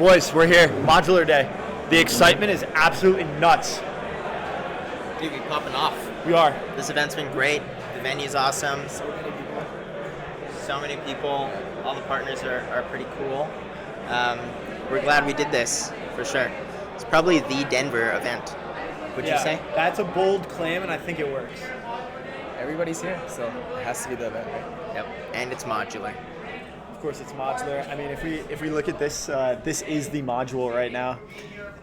Boys, we're here, Modular Day. The excitement is absolutely nuts. Dude, we're popping off. We are. This event's been great. The venue's awesome. So many people. All the partners are pretty cool. We're glad we did this, for sure. It's probably the Denver event, would you say? That's a bold claim, and I think it works. Everybody's here, so it has to be the event, right? Yep, and it's modular. Of course, it's modular. I mean, if we look at this, this is the module right now,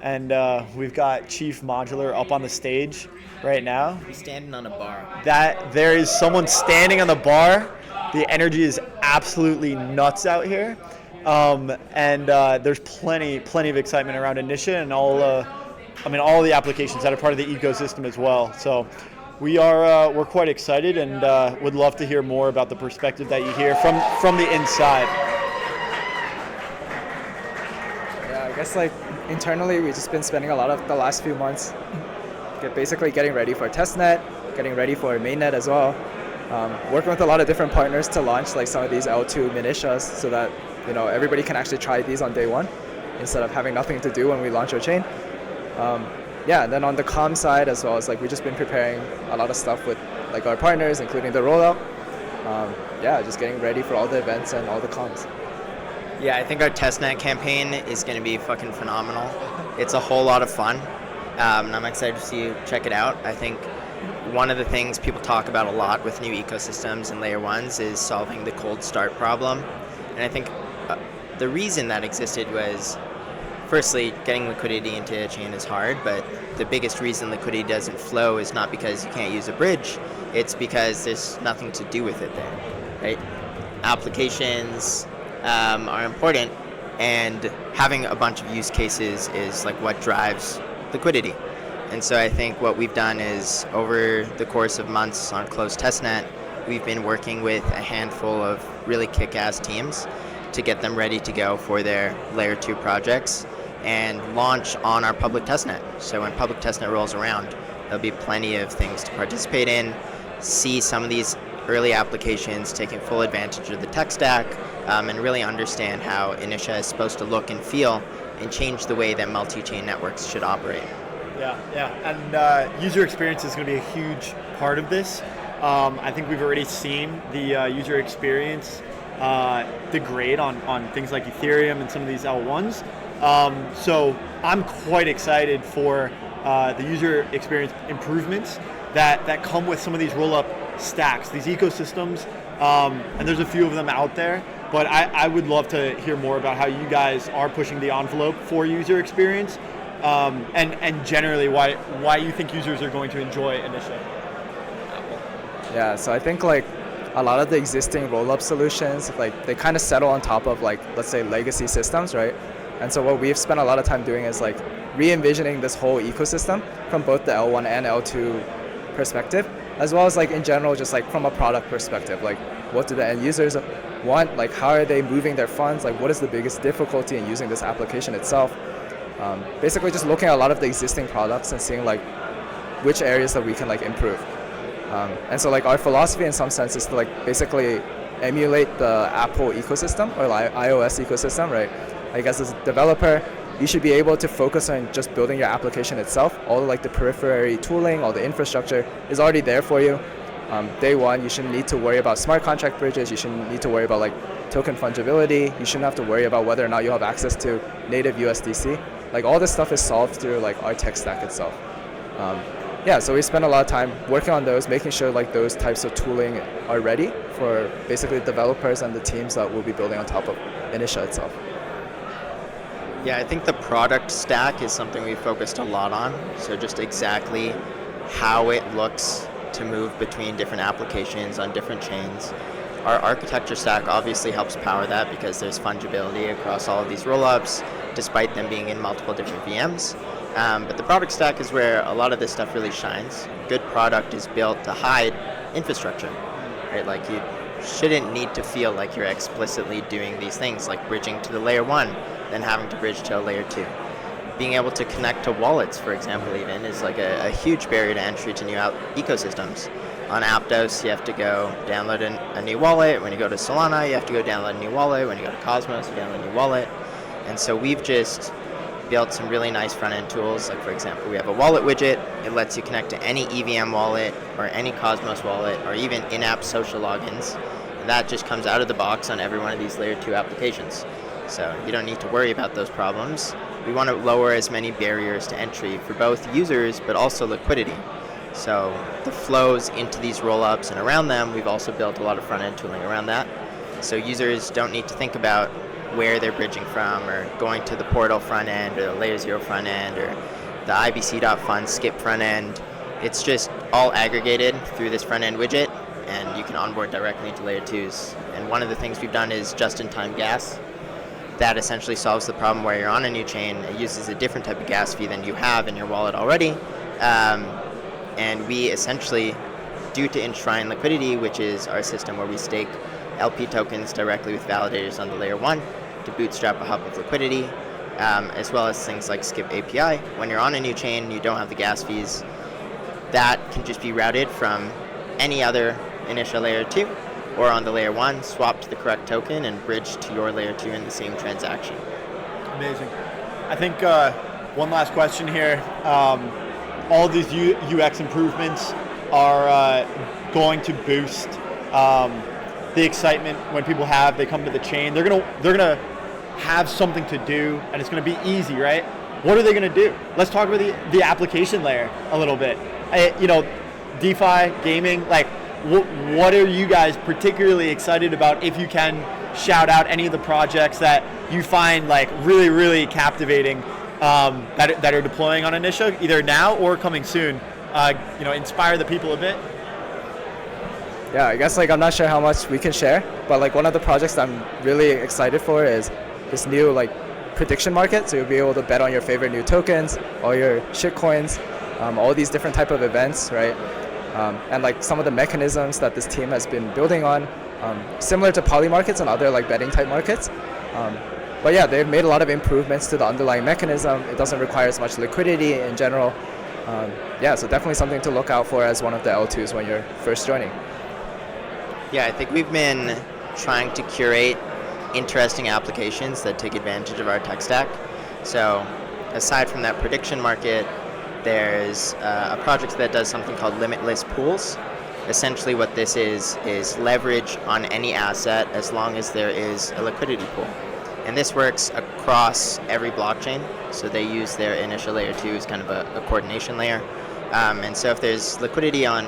and we've got Chief Modular up on the stage right now. He's standing on a bar. That there is someone standing on the bar. The energy is absolutely nuts out here, and there's plenty of excitement around Initia and all the applications that are part of the ecosystem as well. So. We're quite excited and would love to hear more about the perspective that you hear from the inside. Yeah, I guess like internally we've just been spending a lot of the last few months basically getting ready for testnet, getting ready for mainnet as well, working with a lot of different partners to launch like some of these L2 Initias so that everybody can actually try these on day one instead of having nothing to do when we launch our chain. Yeah, and then on the comm side as well as like we've just been preparing a lot of stuff with like our partners, including the Rollup. Yeah, just getting ready for all the events and all the comms. Yeah, I think our testnet campaign is going to be fucking phenomenal. It's a whole lot of fun, and I'm excited to see you check it out. I think one of the things people talk about a lot with new ecosystems and layer ones is solving the cold start problem. And I think the reason that existed was, firstly, getting liquidity into a chain is hard, but the biggest reason liquidity doesn't flow is not because you can't use a bridge, it's because there's nothing to do with it there, right? Applications are important, and having a bunch of use cases is like what drives liquidity. And so I think what we've done is, over the course of months on closed testnet, we've been working with a handful of really kick-ass teams to get them ready to go for their layer 2 projects and launch on our public testnet. So when public testnet rolls around, there'll be plenty of things to participate in, see some of these early applications taking full advantage of the tech stack, and really understand how Initia is supposed to look and feel and change the way that multi-chain networks should operate. Yeah, and user experience is going to be a huge part of this. I think we've already seen the user experience degrade on things like Ethereum and some of these L1s. So I'm quite excited for the user experience improvements that come with some of these roll-up stacks, these ecosystems, and there's a few of them out there, but I would love to hear more about how you guys are pushing the envelope for user experience, and generally why you think users are going to enjoy Initia. Yeah, so I think like a lot of the existing roll-up solutions, like they kind of settle on top of like, let's say, legacy systems, right? And so what we've spent a lot of time doing is like re-envisioning this whole ecosystem from both the L1 and L2 perspective, as well as like in general, just like from a product perspective, like what do the end users want? Like how are they moving their funds? Like what is the biggest difficulty in using this application itself? Basically just looking at a lot of the existing products and seeing like which areas that we can like improve. And so like our philosophy in some sense is to like basically emulate the Apple ecosystem or like iOS ecosystem, right? Like as a developer, you should be able to focus on just building your application itself. All like the periphery tooling, all the infrastructure is already there for you. Day one, you shouldn't need to worry about smart contract bridges. You shouldn't need to worry about like token fungibility. You shouldn't have to worry about whether or not you have access to native USDC. Like all this stuff is solved through like our tech stack itself. Yeah, so we spend a lot of time working on those, making sure like those types of tooling are ready for basically developers and the teams that will be building on top of Initia itself. Yeah, I think the product stack is something we focused a lot on. So just exactly how it looks to move between different applications on different chains. Our architecture stack obviously helps power that because there's fungibility across all of these rollups, despite them being in multiple different VMs. But the product stack is where a lot of this stuff really shines. Good product is built to hide infrastructure, right? Like you shouldn't need to feel like you're explicitly doing these things, like bridging to the layer 1, then having to bridge to a layer 2. Being able to connect to wallets, for example, even is like a huge barrier to entry to new ecosystems. On Aptos, you have to go download a new wallet. When you go to Solana, you have to go download a new wallet. When you go to Cosmos, you download a new wallet. And so we've just built some really nice front-end tools. Like, for example, we have a wallet widget. It lets you connect to any EVM wallet or any Cosmos wallet or even in-app social logins. And that just comes out of the box on every one of these layer 2 applications. So you don't need to worry about those problems. We want to lower as many barriers to entry for both users but also liquidity. So the flows into these rollups and around them, we've also built a lot of front-end tooling around that. So users don't need to think about where they're bridging from or going to the portal front end or the layer 0 front end or the ibc.fund skip front end. It's just all aggregated through this front end widget, and you can onboard directly into layer 2s. And one of the things we've done is just-in-time gas. That essentially solves the problem where you're on a new chain. It uses a different type of gas fee than you have in your wallet already. And we essentially, due to enshrine liquidity, which is our system where we stake LP tokens directly with validators on the layer 1 to bootstrap a hub of liquidity, as well as things like Skip API. When you're on a new chain, you don't have the gas fees. That can just be routed from any other initial layer 2 or on the layer 1, swap to the correct token, and bridge to your layer 2 in the same transaction. Amazing. I think one last question here. All these UX improvements are going to boost the excitement when people they come to the chain. They're gonna have something to do, and it's gonna be easy, right? What are they gonna do? Let's talk about the application layer a little bit. DeFi, gaming, like what are you guys particularly excited about? If you can shout out any of the projects that you find like really, really captivating that are deploying on Initia, either now or coming soon, inspire the people a bit. Yeah, I guess I'm not sure how much we can share, but one of the projects that I'm really excited for is this new prediction market. So you'll be able to bet on your favorite new tokens, all your shit coins, all these different type of events, right? And some of the mechanisms that this team has been building on, similar to poly markets and other betting type markets. But yeah, they've made a lot of improvements to the underlying mechanism. It doesn't require as much liquidity in general. So definitely something to look out for as one of the L2s when you're first joining. Yeah, I think we've been trying to curate interesting applications that take advantage of our tech stack. So aside from that prediction market, there's a project that does something called limitless pools. Essentially what this is leverage on any asset as long as there is a liquidity pool. And this works across every blockchain. So they use their initial layer 2 as kind of a coordination layer. And so if there's liquidity on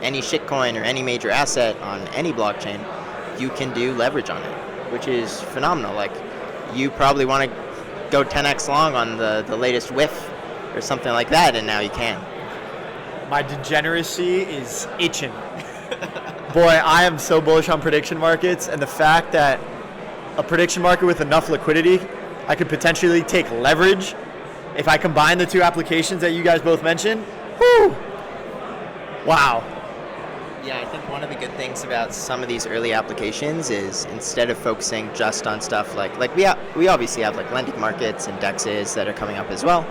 any shitcoin or any major asset on any blockchain, you can do leverage on it, which is phenomenal. You probably want to go 10x long on the latest whiff or something like that, and now you can. My degeneracy is itching. Boy, I am so bullish on prediction markets, and the fact that a prediction market with enough liquidity, I could potentially take leverage. If I combine the two applications that you guys both mentioned, whoo! Wow. Yeah, I think one of the good things about some of these early applications is instead of focusing just on stuff like we obviously have lending markets and dexes that are coming up as well,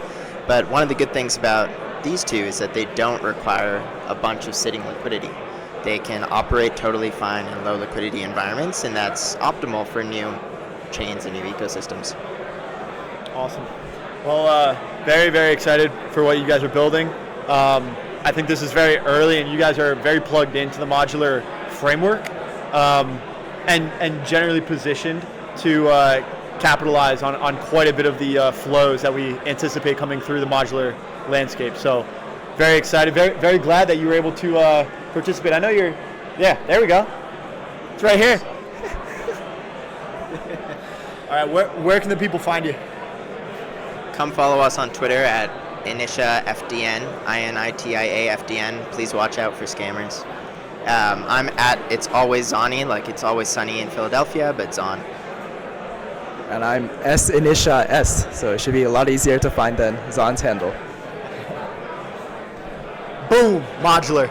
but one of the good things about these two is that they don't require a bunch of sitting liquidity. They can operate totally fine in low liquidity environments, and that's optimal for new chains and new ecosystems. Awesome. Well, very, very excited for what you guys are building. I think this is very early, and you guys are very plugged into the modular framework, and generally positioned to capitalize on quite a bit of the flows that we anticipate coming through the modular landscape. So very excited, very, very glad that you were able to participate. I know there we go. It's right here. All right, where can the people find you? Come follow us on Twitter at Initia FDN, INITIA FDN. Please watch out for scammers. I'm at It's Always Zonny, it's always sunny in Philadelphia, but Zon. And I'm Initia S, so it should be a lot easier to find than Zon's handle. Boom, modular.